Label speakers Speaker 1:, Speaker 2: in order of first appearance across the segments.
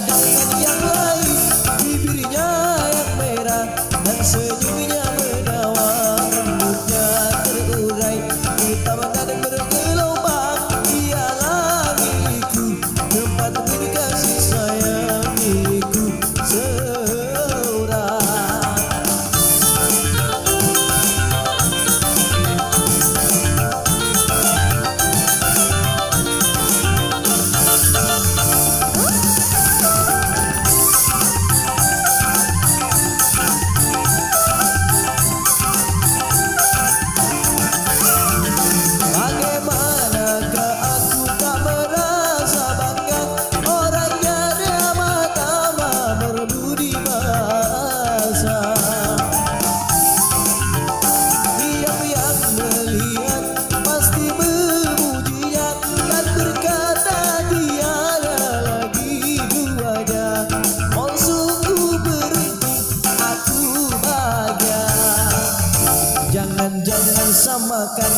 Speaker 1: dengan yang lain. Bibirnya yang merah dan senyumnya menawan, rambutnya terurai hitam dan bergelombang. Dialah milikku, tempat berkasih sayang milikku seorang. Bagaimanakah aku tak merasa bangga, orangnya ramah tamah berbudi bahasa. Tiap yang melihat pasti memujinya dan berkata tiada lagi duanya. Oh sungguh beruntung aku bahagia. Jangan samakan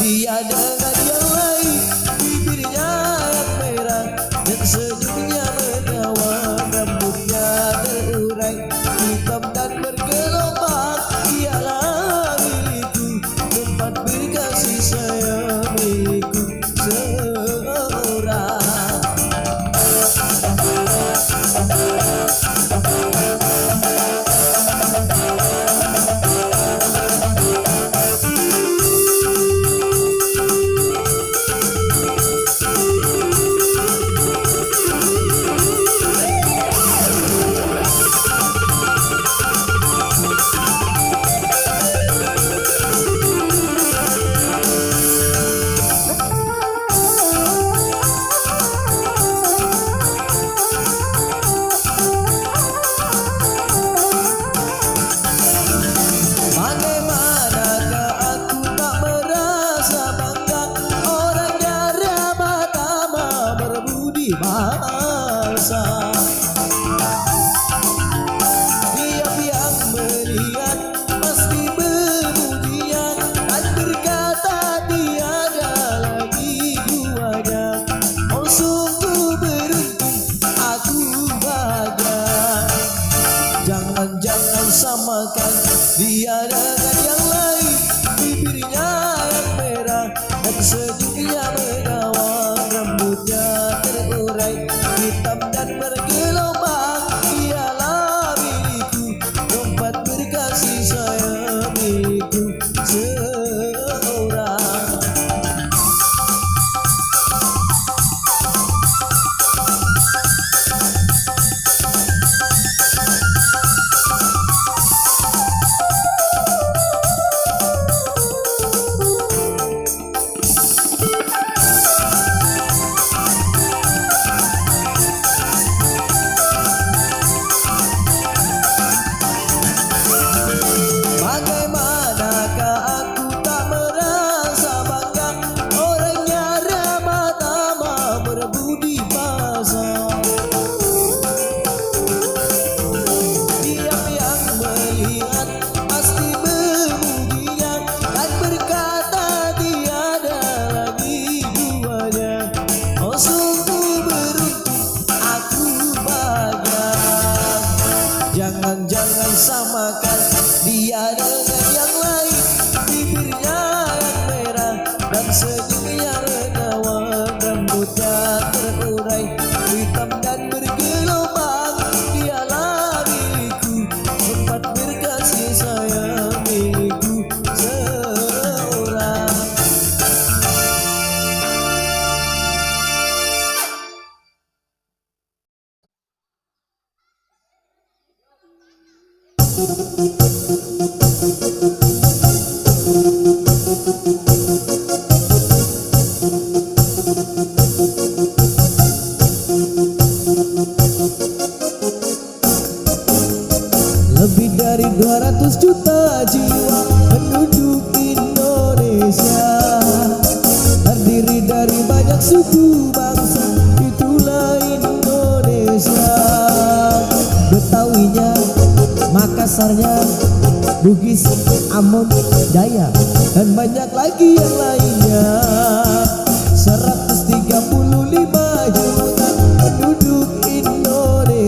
Speaker 1: dia dengan yang lain. Bibirnya yang merah dan senyumnya menawan, rambutnya terurai hitam dan bergelombang. Dialah milikku, tempat berkasih sayang milikku seorang. Bagaimanakah aku tak merasa bangga, orangnya ramah tamah berbudi bahasa. Tiap yang melihat pasti memujinya dan berkata tiada lagi duanya. Oh sungguh beruntung aku bahagia. Jangan samakan dia dengan yang lain. Bibirnya yang merah dan senyumnya menawan, rambutnya terurai hitam dan bergelombang. Dialah milikku, tempat berkasih sayang milikku seorang. Bagaimanakah aku tak merasa bangga, orangnya ramah tamah berbudi bahasa. Tiap yang melihat pasti memujinya dan berkata tiada lagi duanya. Oh sungguh beruntung aku bahagia. Jangan samakan dia dengan yang lain. Bibirnya yang merah dan senyumnya menawan, rambutnya terurai hitam dan bergelombang. Dialah milikku, tempat berkasih sayang milikku seorang. Lebih dari 200 juta jiwa penduduk Indonesia, terdiri dari banyak suku bangsa, itulah Indonesia. Betawinya, Makassarnya, Bugis, Ambon, Dayak, dan banyak lagi yang lainnya. 135 juta penduduk Indonesia.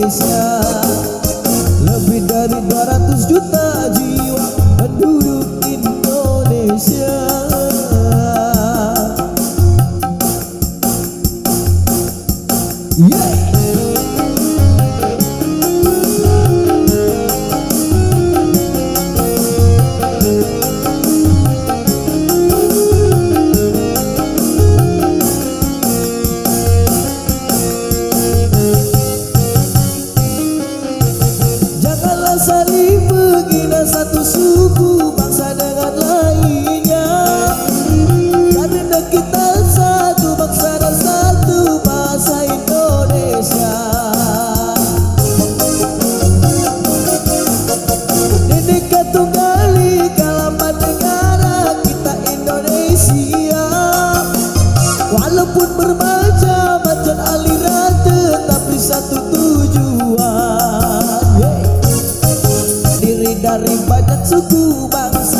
Speaker 1: dari banyak suku bangsa.